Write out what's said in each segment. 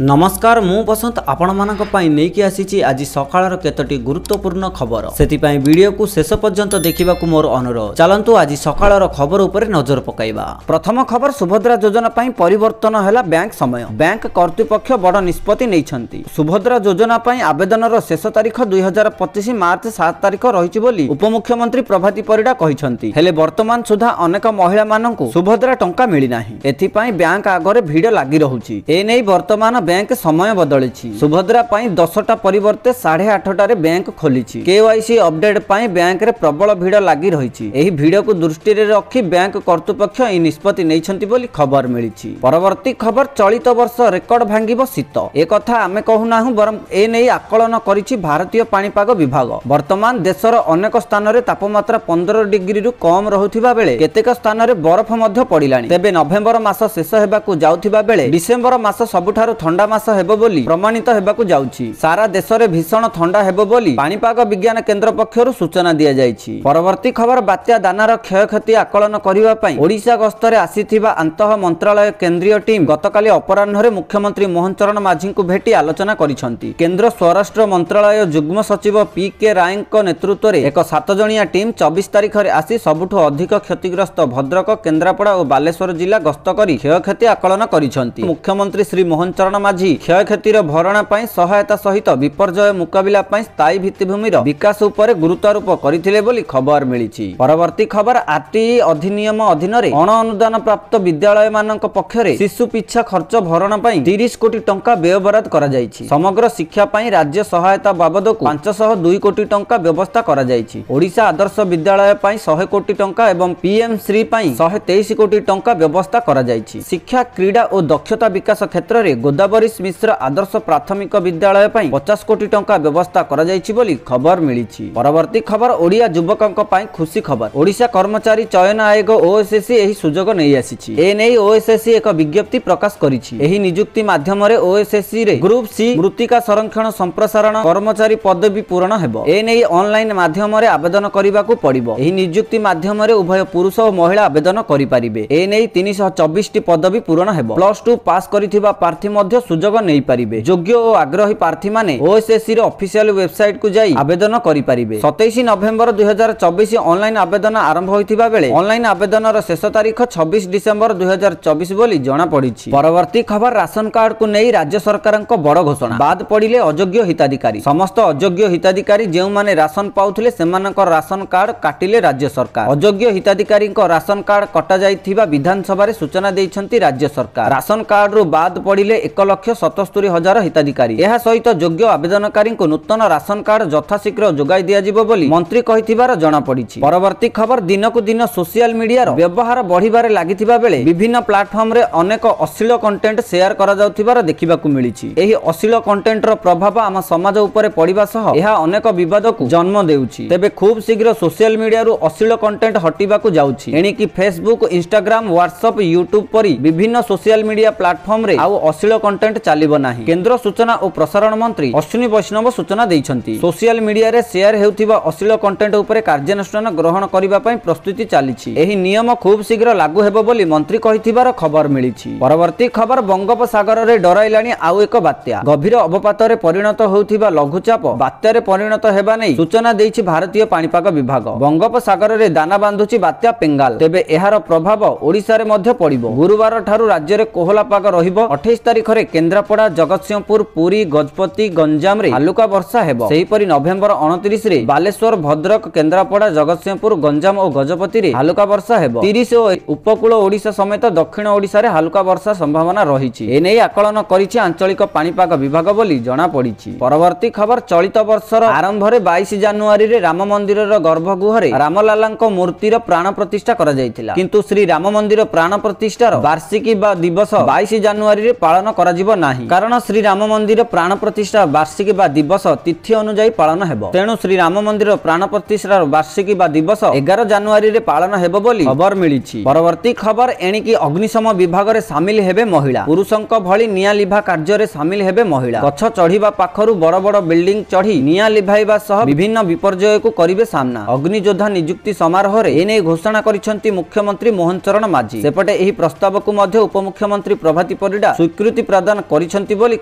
नमस्कार मु बसंत आपण मानक पई नेकी आसीची आज सकाळर केतटी गुरुत्वपूर्ण खबर सेतिपई वीडियो को शेष पर्यंत देखिबा को मोर अनुरोध। चलंतु आज सकाळर खबर उपरे नजर पकाइबा। प्रथम खबर सुभद्रा योजना पई परिवर्तन हैला बैंक समय। बैंक कर्तृपक्ष बड़ निष्पत्ति नैछंती। सुभद्रा योजना पई आवेदनर शेष तारीख 2025 मार्च 7 तारीख रहिछि बोली उपमुख्यमंत्री प्रभाती परिडा कहिसंती। हेले वर्तमान सुधा अनेक महिला माननकु सुभद्रा टंका मिली नाही। एथि पई बैंक आगरे भीड़ लागि रहुछि। ए नै वर्तमान बैंक समय बदलिछि। सुभद्रा पाई 10टा परिवर्ते 8:30 बैंक खोलिछि। केवाईसी अपडेट पाई बैंक रे प्रबल भीड़ लागि रहिछि। एही भीड़ को दृष्टि रे रखी बैंक कर्तृपक्ष ए निष्पत्ति नैछंती बोली खबर मिलिछि। परवर्ती खबर चलित वर्ष रेकर्ड भांगिबो शीत। ए कथा आमे कहूनाहु बरम ए नै आकलन करिछि भारतीय पाणीपाग विभाग। वर्तमान देशर अनेक स्थान रे तापमात्रा 15 डिग्री रु कम रहुथिबा बेले केतेक स्थान रे बरफ मध्य पडिलाणी। तेबे नवेम्बर मास शेष हेबाकू जाउथिबा बेले डिसेम्बर मास सबुठारु ठंडा मास हेबो बोली प्रमाणित हेबाकू जाउछि। सारा देश रे भीषण ठंडा हेबो बोली पाणीपाग विज्ञान केंद्र पक्षरु सूचना दिया जायछि। परवर्ती खबर बात्या दानार क्षयक्षति आकलन करिबा पई ओडिशा गस्तरे आसीथिबा अंतः मंत्रालय केंद्रीय टीम गतकाली अपराह्न मुख्यमंत्री मोहन चरण माझी को भेटी आलोचना करिसंती। केंद्र स्वराष्ट्र मंत्रालय जुग्म सचिव पी.के. रायଙ୍କ नेतृत्व रे एक 7 जणिया टीम 24 तारीख रे आसी सबुठु अधिक क्षतिग्रस्त भद्रक, केन्द्रापड़ा और बालेश्वर जिला गस्त करी क्षयक्षति आकलन करिसंती। मुख्यमंत्री श्री मोहन चरण माझी क्षयक्षतिर भरणा पाई सहायता सहित विपर्यय मुकाबिला पाई स्थायी भित्तिभूमिर विकास उपरे गुरुत्वारोप करथिले बोली खबर मिलिछि। परवर्ती खबर आरटीई अधिनियम अधीन रे अण अनुदान प्राप्त विद्यालय मानक पक्षरे शिशु पिछा खर्च भरणा पाई 30 कोटी टंका व्ययबराद करा जायछि। समग्र शिक्षा पाई राज्य सहायता बाबदकु 502 कोटी टंका व्यवस्था करा जायछि। ओडिशा आदर्श विद्यालय पाई 100 कोटी टंका एवं पीएम श्री पाई 123 कोटी टंका व्यवस्था करा जायछि। शिक्षा, क्रीड़ा और दक्षता विकास क्षेत्र रे गोदावरी मिश्र आदर्श प्राथमिक विद्यालय पाई 50 कोटी टंका व्यवस्था करा जायछि बोली खबर मिलिछि। परवर्ती खबर ओडिया युवकक पाई खुशी खबर। ओडिशा कर्मचारी चयन आयोग ओएसएससी एही सुजोग नै आसीछि। ए नै ओएसएससी एक विज्ञप्ति प्रकाश करिछि। एही नियुक्ति माध्यम रे ओएसएससी रे ग्रुप सी मृत्तिका संरक्षण संप्रसारण कर्मचारी पदवी पूरण हेबो। ए नै ऑनलाइन माध्यम रे आवेदन करिबाकू पड़िबो। एही नियुक्ति माध्यम रे उभय पुरुष और महिला आवेदन करि पारिबे। ए नै 324 टी पदवी पूरण हेबो। +2 पास करिथिबा प्रार्थी मध्ये सुजोग नै पारिबे। योग्य और आग्रही प्रार्थी माने ओएसएससी रे ऑफिशियल वेबसाइट को जाई आवेदन करि पारिबे। 27 नवेम्बर 2024 ऑनलाइन आवेदन आरंभ होइथिबा बेले ऑनलाइन आवेदनर शेष तारीख 26 डिसेम्बर 2024 बोली जणा पड़िछि। परवर्ती खबर राशन कार्ड को नै राज्य सरकारक बड़ घोषणा। बाद पड़िले अयोग्य हिताधिकारी। समस्त अयोग्य हिताधिकारी जेउ माने राशन पाउथिले सेमानक राशन कार्ड काटिले राज्य सरकार। अयोग्य हिताधिकारी राशन कार्ड कटा जाइथिबा विधानसभा रे सूचना दैछंती राज्य सरकार। राशन कार्ड रु बाद पड़िले 1,77,000 हिताधिकारी। यह सहित योग्य आवेदनकारी को नूतन राशन कार्ड यथाशीघ्र जोगाई दिया जिवो बोली मंत्री कहिथिबार जणा पड़िछि। परवर्ती खबर दिनकु दिन सोशल मीडिया रो व्यवहार बढ़िबारे लागिथिबा बेले विभिन्न प्लेटफॉर्म रे अनेक अश्लील कंटेंट शेयर करा जाउथिबार देखिबाकू मिलिछि। एही अश्लील कंटेंट रो प्रभाव आम समाज उपरे पड़िबा सह एहा अनेक विवाद को जन्म देउछि। तेबे खूब शीघ्र सोशल मीडिया रो अश्लील कंटेंट हटिबाकू जाउछि। एणिकी फेसबुक, इंस्टाग्राम, व्हाट्सएप, यूट्यूब परी विभिन्न सोशल मीडिया प्लेटफॉर्म रे आउ अश्लील कंटेंट चलिबो नाही। केंद्र सूचना और प्रसारण मंत्री अश्विनी वैष्णव सूचना दैछंती। सोशल मीडिया रे शेयर हेउथिबा अश्लील कंटेंट उपरे कार्यानुष्ठान ग्रहण करिबा पई प्रस्तुति चालिछि। एही नियम खूब शीघ्र लागू हेबो बोली मंत्री कहिथिबार खबर मिलिछि। परवर्ती खबर बंगोपसागर रे डराइलाणी आउ एक बात्या। गभीर अवपात रे परिणत होउथिबा लघुचाप बात्या रे परिणत हेबा नै सूचना दैछि भारतीय पाणीपाग विभाग। बंगोपसागर रे दाना बांधुछि बात्या पेंगाल। तेबे एहार प्रभाव ओडिसा रे मध्य पड़िबो। गुरुवार ठारु राज्य रे कोहला पाग रहिबो। 28 तारीख रे केन्द्रापड़ा, जगतसिंहपुर, पुरी, गजपति, गंजाम रे हालुका वर्षा हेबो। सेहीपरि नवेम्बर 29 रे बालेश्वर, भद्रक, केन्द्रापड़ा, जगतसिंहपुर, गंजाम और गजपति रे हालुका वर्षा हेबो। 30 और उपकूल ओडिशा समेत दक्षिण ओडिशा रे हालुका वर्षा संभावना रहिछि। एनै आकलन करिछि आंचलिक पाणीपाग विभाग बोली जणा पड़िछि। परवर्ती खबर चलित वर्षर आरंभ रे 22 जनवरी रे राम मंदिरर गर्भगृह रे रामलालांक मूर्तिर प्राण प्रतिष्ठा करा जायतिला। किंतु श्री राम मंदिर प्राण प्रतिष्ठार वार्षिकी बा दिवस 22 जनवरी रे पालन करा जिवो नाही। कारण श्री राम मंदिर प्राण प्रतिष्ठा वार्षिकी बा दिवस तिथि अनुसार पालन हेबो। तेणु श्री राम मंदिर प्राण प्रतिष्ठार वार्षिकी बा दिवस 11 जनवरी रे पालन हेबो बोली खबर मिलिछि। परवर्ती खबर एणिकी अग्निशम विभाग रे शामिल हेबे महिला। पुरुषंक भଳି निया लिभा कार्य रे शामिल हेबे महिला। गछ चढ़ीबा पाखरु बड़ बड़ बिल्डिंग चढ़ी निया लिभाइबा सह विभिन्न विपर्यय को करिवे सामना। अग्नियोद्धा नियुक्ति समारोह रे एने घोषणा करिसंती मुख्यमंत्री मोहन चरण माझी। सेपटे एही प्रस्ताव को मध्य उपमुख्यमंत्री प्रभाती परिडा स्वीकृति प्रदान ପ୍ରଦାନ କରିଛନ୍ତି ବୋଲି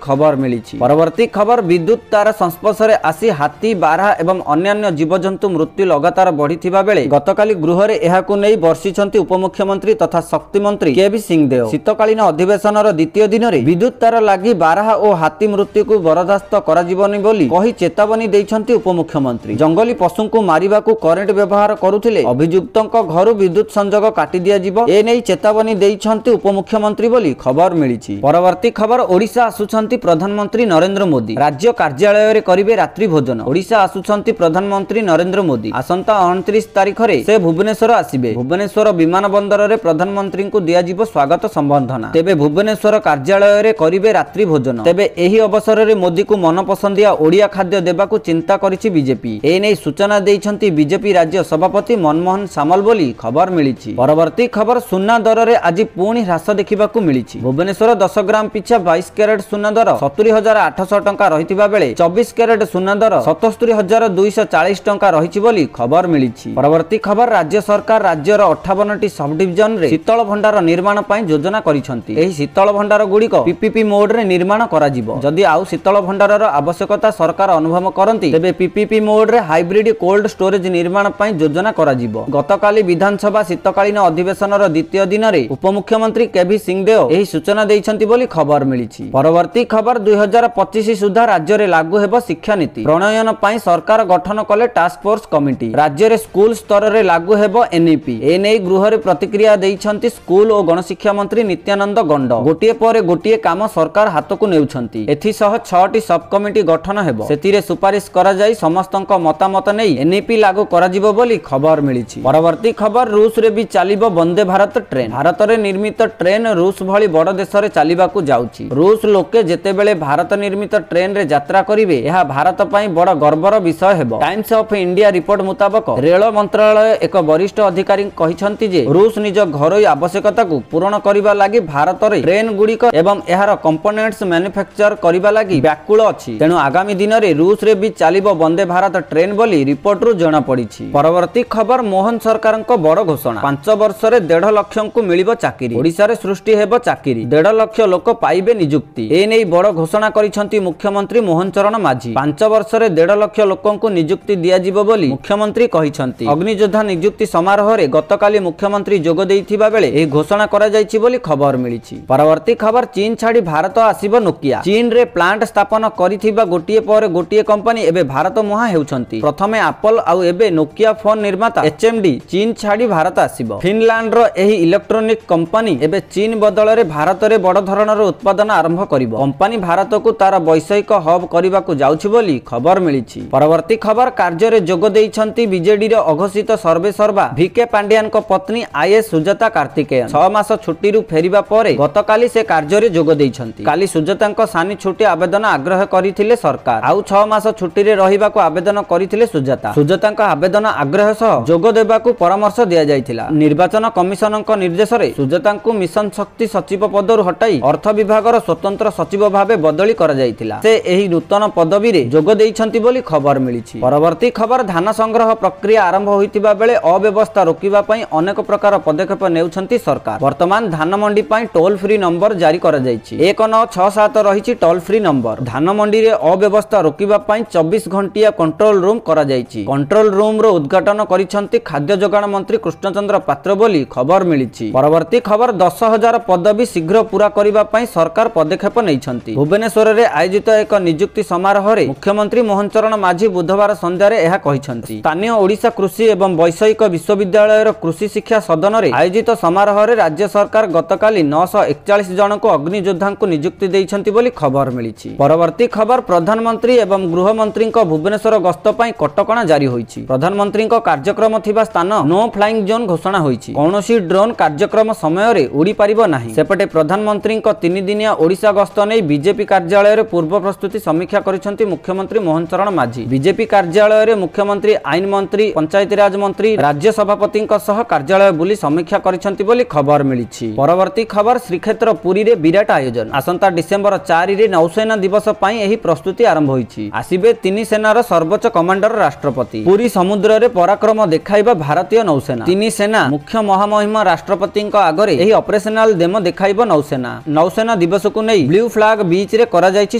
ଖବର ମିଳିଛି। ପରବର୍ତ୍ତୀ ଖବର ବିଦ୍ୟୁତ ତାର ସଂସ୍ପର୍ଶରେ ଆସି ହାତୀ ବାରହା ଏବଂ ଅନ୍ୟାନ୍ୟ ଜୀବଜନ୍ତୁ ମୃତ୍ୟୁ ଲଗାତାର ବଢିଥିବା ବେଳେ ଗତକାଲି ଗୃହରେ ଏହାକୁ ନେଇ ବର୍ଷିଛନ୍ତି ଉପମୁଖ୍ୟମନ୍ତ୍ରୀ ତଥା ଶକ୍ତି ମନ୍ତ୍ରୀ କେଭି ସିଂହଦେଓ। ଶୀତକାଳୀନ ଅଧିବେଶନର ଦ୍ୱିତୀୟ ଦିନରେ ବିଦ୍ୟୁତ ତାର ଲାଗି ବାରହା ଓ ହାତୀ ମୃତ୍ୟୁକୁ ବରଦାସ୍ତ କରାଯିବନି ବୋଲି କହି ଚେତାବନୀ ଦେଇଛନ୍ତି ଉପମୁଖ୍ୟମନ୍ତ୍ରୀ। ଜଙ୍ଗଲୀ ପଶୁଙ୍କୁ ମାରିବାକୁ କରେଣ୍ଟ ବ୍ୟବହାର କରୁଥିଲେ ଅଭିଯୁକ୍ତଙ୍କ ଘରୁ ବିଦ୍ୟୁତ ସଂଯୋଗ କାଟି ଦିଆଯିବ, ଏନେଇ ଚେତାବନୀ ଦେଇଛନ୍ତି ଉପମୁଖ୍ୟମନ୍ତ୍ରୀ ବୋଲି ଖବର ମିଳିଛି। ପରବର୍ତ୍ତୀ ଖବର ଓଡ଼ିଶା ଆସୁଛନ୍ତି ପ୍ରଧାନମନ୍ତ୍ରୀ ନରେନ୍ଦ୍ର ମୋଦି, ରାଜ୍ୟ କାର୍ଯ୍ୟାଳୟରେ କରିବେ ରାତ୍ରି ଭୋଜନ। ଓଡ଼ିଶା ଆସୁଛନ୍ତି ପ୍ରଧାନମନ୍ତ୍ରୀ ନରେନ୍ଦ୍ର ମୋଦି। ଆସନ୍ତା 29 ତାରିଖରେ ସେ ଭୁବନେଶ୍ୱର ଆସିବେ। ଭୁବନେଶ୍ୱର ବିମାନ ବନ୍ଦରରେ ପ୍ରଧାନମନ୍ତ୍ରୀଙ୍କୁ ଦିଆଯିବ ସ୍ୱାଗତ ସମ୍ବର୍ଦ୍ଧନା। ତେବେ ଭୁବନେଶ୍ୱର କାର୍ଯ୍ୟାଳୟରେ କରିବେ ରାତ୍ରି ଭୋଜନ। ତେବେ ଏହି ଅବସରରେ ମୋଦିକୁ ମନପସନ୍ଦିଆ ଓଡ଼ିଆ ଖାଦ୍ୟ ଦେବାକୁ ଚିନ୍ତା କରିଛି ବିଜେପି। ଏନେଇ ସୂଚନା ଦେଇଛନ୍ତି ବିଜେପି ରାଜ୍ୟ ସଭାପତି ମନମୋହନ ସାମଲ ବୋଲି ଖବର ମିଳିଛି। ପରବର୍ତ୍ତୀ ଖବର ସୁନା ଦରରେ ଆଜି ପୁଣି ହ୍ରାସ ଦେଖିବାକୁ ମିଳିଛି। ଭୁବନେଶ୍ୱର 10 ଗ୍ରାମ ପିଛା 22 କ୍ୟାରେଟ ସୁନା ଦର 70,800 ଟଙ୍କା ରହିଥିବା ବେଳେ 24 କ୍ୟାରେଟ ସୁନା ଦର 77,240 ଟଙ୍କା ରହିଛି ବୋଲି ଖବର ମିଳିଛି। ପରବର୍ତ୍ତୀ ଖବର ରାଜ୍ୟ ସରକାର ରାଜ୍ୟର 58ଟି ସବ୍ ଡିଭିଜନରେ ଶୀତଳ ଭଣ୍ଡାର ନିର୍ମାଣ ପାଇଁ ଯୋଜନା କରିଛନ୍ତି। ଏହି ଶୀତଳ ଭଣ୍ଡାର ଗୁଡ଼ିକ ପିପିପି ମୋଡରେ ନିର୍ମାଣ କରାଯିବ। ଯଦି ଆଉ ଶୀତଳ ଭଣ୍ଡାରର ଆବଶ୍ୟକତା ସରକାର ଅନୁଭବ କରନ୍ତି ତେବେ ପିପିପି ମୋଡରେ ହାଇବ୍ରିଡ କୋଲ୍ଡ ଷ୍ଟୋରେଜ ନିର୍ମାଣ ପାଇଁ ଯୋଜନା କରାଯିବ। ଗତକାଲି ବିଧାନସଭା ଶୀତକାଳୀନ ଅଧିବେଶନର ଦ୍ୱିତୀୟ ଦିନରେ ଉପମୁଖ୍ୟମନ୍ତ୍ରୀ କେଭି ସିଂହଦେଓ ଏହି ସୂଚନା ଦେଇଛନ୍ତି ବୋଲି ଖବର ମିଳିଛି। ପରବର୍ତ୍ତୀ ଖବର 2025 ସୁଦ୍ଧା ରାଜ୍ୟରେ ଲାଗୁ ହେବ ଶିକ୍ଷାନୀତି। ପ୍ରଣୟନ ପାଇଁ ସରକାର ଗଠନ କଲେ ଟାସ୍କ ଫୋର୍ସ କମିଟି। ରାଜ୍ୟରେ ସ୍କୁଲ ସ୍ତରରେ ଲାଗୁ ହେବ ଏନ୍ଇପି। ଏନେଇ ଗୃହରେ ପ୍ରତିକ୍ରିୟା ଦେଇଛନ୍ତି ସ୍କୁଲ ଓ ଗଣଶିକ୍ଷା ମନ୍ତ୍ରୀ ନିତ୍ୟାନନ୍ଦ ଗଣ୍ଡ। ଗୋଟିଏ ପରେ ଗୋଟିଏ କାମ ସରକାର ହାତକୁ ନେଉଛନ୍ତି। ଏଥିସହ 6ଟି ସବ୍ କମିଟି ଗଠନ ହେବ। ସେଥିରେ ସୁପାରିଶ କରାଯାଇ ସମସ୍ତଙ୍କ ମତାମତ ନେଇ ଏନ୍ଇପି ଲାଗୁ କରାଯିବ ବୋଲି ଖବର ମିଳିଛି। ପରବର୍ତ୍ତୀ ଖବର ରୁଷରେ ବି ଚାଲିବ ବନ୍ଦେ ଭାରତ ଟ୍ରେନ୍। ଭାରତରେ ନିର୍ମିତ ଟ୍ରେନ୍ ରୁଷ ଭଳି ବଡ଼ ଦେଶରେ ଚାଲିବାକୁ ଯାଉଛି। ରୁଷ ଲୋକେ ଯେତେବେଳେ ଭାରତ ନିର୍ମିତ ଟ୍ରେନ୍ରେ ଯାତ୍ରା କରିବେ ଏହା ଭାରତ ପାଇଁ ବଡ଼ ଗର୍ବର ବିଷୟ ହେବ। ଟାଇମ୍ସ ଅଫ୍ ଇଣ୍ଡିଆ ରିପୋର୍ଟ ମୁତାବକ ରେଳ ମନ୍ତ୍ରଣାଳୟ ଏକ ବରିଷ୍ଠ ଅଧିକାରୀ କହିଛନ୍ତି ଯେ ରୁଷ ନିଜ ଘରୋଇ ଆବଶ୍ୟକତାକୁ ପୂରଣ କରିବା ଲାଗି ଭାରତରେ ଟ୍ରେନ୍ ଗୁଡ଼ିକ ଏବଂ ଏହାର କମ୍ପୋନେଣ୍ଟସ୍ ମ୍ୟାନୁଫ୍ୟାକ୍ଚର କରିବା ଲାଗି ବ୍ୟାକୁଳ ଅଛି। ତେଣୁ ଆଗାମୀ ଦିନରେ ରୁଷରେ ବି ଚାଲିବ ବନ୍ଦେ ଭାରତ ଟ୍ରେନ୍ ବୋଲି ରିପୋର୍ଟରୁ ଜଣାପଡ଼ିଛି। ପରବର୍ତ୍ତୀ ଖବର ମୋହନ ସରକାରଙ୍କ ବଡ଼ ଘୋଷଣା। 5 ବର୍ଷରେ 1.5 ଲକ୍ଷଙ୍କୁ ମିଳିବ ଚାକିରି। ଓଡ଼ିଶାରେ ସୃଷ୍ଟି ହେବ ଚାକିରି। 1.5 ଲକ୍ଷ ଲୋକ ପାଇବେ ନିଯୁକ୍ତି। ଏନେଇ ବଡ଼ ଘୋଷଣା କରିଛନ୍ତି ମୁଖ୍ୟମନ୍ତ୍ରୀ ମୋହନ ଚରଣ ମାଝୀ। 5 ବର୍ଷରେ 1.5 ଲକ୍ଷ ଲୋକଙ୍କୁ ନିଯୁକ୍ତି ଦିଆଯିବ ବୋଲି ମୁଖ୍ୟମନ୍ତ୍ରୀ କହିଛନ୍ତି। ଅଗ୍ନିଯୋଦ୍ଧା ନିଯୁକ୍ତି ସମାରୋହରେ ଗତକାଲି ମୁଖ୍ୟମନ୍ତ୍ରୀ ଯୋଗ ଦେଇଥିବା ବେଳେ ଏହି ଘୋଷଣା କରାଯାଇଛି ବୋଲି ଖବର ମିଳିଛି। ପରବର୍ତ୍ତୀ ଖବର ଚୀନ ଛାଡ଼ି ଭାରତ ଆସିବ ନୋକିଆ। ଚୀନରେ ପ୍ଲାଣ୍ଟ ସ୍ଥାପନ କରିଥିବା ଗୋଟିଏ ପରେ ଗୋଟିଏ କମ୍ପାନୀ ଏବେ ଭାରତ ମୁହାଁ ହେଉଛନ୍ତି। ପ୍ରଥମେ ଆପଲ ଆଉ ଏବେ ନୋକିଆ ଫୋନ ନିର୍ମାତା ଏଚଏମଡି ଚୀନ ଛାଡ଼ି ଭାରତ ଆସିବ। ଫିନଲାଣ୍ଡର ଏହି ଇଲେକ୍ଟ୍ରୋନିକ କମ୍ପାନୀ ଏବେ ଚୀନ ବଦଳରେ ଭାରତରେ ବଡ଼ ଧରଣର ଉତ୍ପାଦନ ଆରମ୍ଭ କରିବ। କମ୍ପାନୀ ଭାରତକୁ ତାର ବୈଷୟିକ ହବ୍ କରିବାକୁ ଯାଉଛି ବୋଲି ଖବର ମିଳିଛି। ପରବର୍ତ୍ତୀ ଖବର କାର୍ଯ୍ୟରେ ଯୋଗ ଦେଇଛନ୍ତି ବିଜେଡିର ଅଘୋଷିତ ସର୍ବେସର୍ବା ଭିକେ ପାଣ୍ଡିଆନଙ୍କ ପତ୍ନୀ ଆଇଏସ୍ ସୁଜାତା କାର୍ତ୍ତିକେୟନ। 6 ମାସ ଛୁଟିରୁ ଫେରିବା ପରେ ଗତକାଲି ସେ କାର୍ଯ୍ୟରେ ଯୋଗ ଦେଇଛନ୍ତି। କାଲି ସୁଜାତାଙ୍କ ସାନି ଛୁଟି ଆବେଦନ ଆଗ୍ରହ କରିଥିଲେ ସରକାର। ଆଉ 6 ମାସ ଛୁଟିରେ ରହିବାକୁ ଆବେଦନ କରିଥିଲେ ସୁଜାତା। ସୁଜାତାଙ୍କ ଆବେଦନ ଆଗ୍ରହ ସହ ଯୋଗ ଦେବାକୁ ପରାମର୍ଶ ଦିଆଯାଇଥିଲା। ନିର୍ବାଚନ କମିଶନଙ୍କ ନିର୍ଦ୍ଦେଶରେ ସୁଜାତାଙ୍କୁ ମିଶନ ଶକ୍ତି ସଚିବ ପଦରୁ ହଟାଇ ଅର୍ଥ ବିଭାଗର ସ୍ୱତନ୍ତ୍ର ସଚିବ ଭାବେ ବଦଳି କରାଯାଇଥିଲା। ସେ ଏହି ନୂତନ ପଦବୀରେ ଯୋଗ ଦେଇଛନ୍ତି ବୋଲି ଖବର ମିଳିଛି। ପରବର୍ତ୍ତୀ ଖବର ଧାନ ସଂଗ୍ରହ ପ୍ରକ୍ରିୟା ଆରମ୍ଭ ହୋଇଥିବା ବେଳେ ଅବ୍ୟବସ୍ଥା ରୋକିବା ପାଇଁ ଅନେକ ପ୍ରକାର ପଦକ୍ଷେପ ନେଉଛନ୍ତି ସରକାର। ବର୍ତ୍ତମାନ ଧାନ ମଣ୍ଡି ପାଇଁ ଟୋଲ ଫ୍ରି ନମ୍ବର ଜାରି କରାଯାଇଛି। 1967 ରହିଛି ଟୋଲ ଫ୍ରି ନମ୍ବର। ଧାନ ମଣ୍ଡିରେ ଅବ୍ୟବସ୍ଥା ରୋକିବା ପାଇଁ 24 ଘଣ୍ଟିଆ କଣ୍ଟ୍ରୋଲ ରୁମ୍ କରାଯାଇଛି। କଣ୍ଟ୍ରୋଲ ରୁମ୍ର ଉଦ୍ଘାଟନ କରିଛନ୍ତି ଖାଦ୍ୟ ଯୋଗାଣ ମନ୍ତ୍ରୀ କୃଷ୍ଣଚନ୍ଦ୍ର ପାତ୍ର ବୋଲି ଖବର ମିଳିଛି। ପରବର୍ତ୍ତୀ ଖବର 10,000 ପଦବୀ ଶୀଘ୍ର ପୂରା କରିବା ପାଇଁ ସରକାର ପଦକ୍ଷେପ ନେଇଛନ୍ତି। ଭୁବନେଶ୍ୱରରେ ଆୟୋଜିତ ଏକ ନିଯୁକ୍ତି ସମାରୋହରେ ମୁଖ୍ୟମନ୍ତ୍ରୀ ମୋହନ ଚରଣ ମାଝୀ ବୁଧବାର ସନ୍ଧ୍ୟାରେ ଏହା କହିଛନ୍ତି। ସ୍ଥାନୀୟ ଓଡ଼ିଶା କୃଷି ଏବଂ ବୈଷୟିକ ବିଶ୍ୱବିଦ୍ୟାଳୟର କୃଷି ଶିକ୍ଷା ସଦନରେ ଆୟୋଜିତ ସମାରୋହରେ ରାଜ୍ୟ ସରକାର ଗତକାଲି 941 ଜଣଙ୍କୁ ଅଗ୍ନିଯୋଦ୍ଧାଙ୍କୁ ନିଯୁକ୍ତି ଦେଇଛନ୍ତି ବୋଲି ଖବର ମିଳିଛି। ପରବର୍ତ୍ତୀ ଖବର ପ୍ରଧାନମନ୍ତ୍ରୀ ଏବଂ ଗୃହମନ୍ତ୍ରୀଙ୍କ ଭୁବନେଶ୍ୱର ଗସ୍ତ ପାଇଁ କଟକଣା ଜାରି ହୋଇଛି। ପ୍ରଧାନମନ୍ତ୍ରୀଙ୍କ କାର୍ଯ୍ୟକ୍ରମ ଥିବା ସ୍ଥାନ ନୋ ଫ୍ଲାଇଂ ଜୋନ୍ ଘୋଷଣା ହୋଇଛି। କୌଣସି ଡ୍ରୋନ୍ କାର୍ଯ୍ୟକ୍ରମ ସମୟରେ ଉଡ଼ି ପାରିବ ନାହିଁ। ସେପଟେ ପ୍ରଧାନମନ୍ତ୍ରୀଙ୍କ 3 ଦିନିଆ ଓଡ଼ିଶା ଗସ୍ତ ନେଇ ବିଜେପି କାର୍ଯ୍ୟାଳୟରେ ପୂର୍ବ ପ୍ରସ୍ତୁତି ସମୀକ୍ଷା କରିଛନ୍ତି ମୁଖ୍ୟମନ୍ତ୍ରୀ ମୋହନ ଚରଣ ମାଝୀ। ବିଜେପି କାର୍ଯ୍ୟାଳୟରେ ମୁଖ୍ୟମନ୍ତ୍ରୀ ଆଇନ ମନ୍ତ୍ରୀ ପଞ୍ଚାୟତିରାଜ ମନ୍ତ୍ରୀ ରାଜ୍ୟ ସଭାପତିଙ୍କ ସହ କାର୍ଯ୍ୟାଳୟ ବୁଲି ସମୀକ୍ଷା କରିଛନ୍ତି ବୋଲି ଖବର ମିଳିଛି। ପରବର୍ତ୍ତୀ ଖବର ଶ୍ରୀକ୍ଷେତ୍ର ପୁରୀରେ ବିରାଟ ଆୟୋଜନ। ଆସନ୍ତା ଡିସେମ୍ବର 4ରେ ନୌସେନା ଦିବସ ପାଇଁ ଏହି ପ୍ରସ୍ତୁତି ଆରମ୍ଭ ହୋଇଛି। ଆସିବେ 3 ସେନାର ସର୍ବୋଚ୍ଚ କମାଣ୍ଡର ରାଷ୍ଟ୍ରପତି। ପୁରୀ ସମୁଦ୍ରରେ ପରାକ୍ରମ ଦେଖାଇବା ଭାରତୀୟ ନୌସେନା। 3 ସେନା ମୁଖ୍ୟ ମହାମହିମ ରାଷ୍ଟ୍ରପତିଙ୍କ ଆଗରେ ଏହି ଅପରେସନାଲ ଡେମୋ ଦେଖାଇବ ନୌସେନା। ନୌସେନା दिवस को नहीं ब्लू फ्लैग बीच रे करा जायछि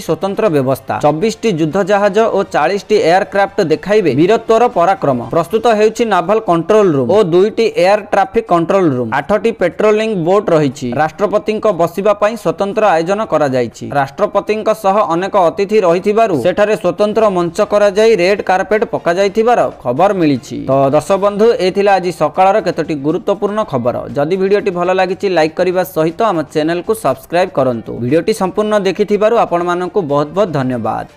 स्वतंत्र व्यवस्था 24 टी युद्ध जहाज और 40 टी एयरक्राफ्ट देखाइबे वीरत्वर पराक्रम प्रस्तुत हेउछि नाभल कंट्रोल रूम और 2 टी एयर ट्रैफिक कंट्रोल रूम 8 टी पेट्रोलिंग बोट रहिछि राष्ट्रपति बसिबा पई स्वतंत्र आयोजन करा जायछि राष्ट्रपति सह अनेक अतिथि रहिथिबारु सेठारे स्वतंत्र मंच करा जाय रेड कार्पेट पका जायथिबार खबर मिलिछि। तो दर्शक बंधु एथिला आज सकाळर केतोटी गुरुत्वपूर्ण खबर जदि वीडियोटी भल लागिछि लाइक करिबा सहित हम चैनल को सब्सक्राइब करंतु वीडियोटी संपूर्ण देखिथिबारु आपण माननकु बहुत बहुत धन्यवाद।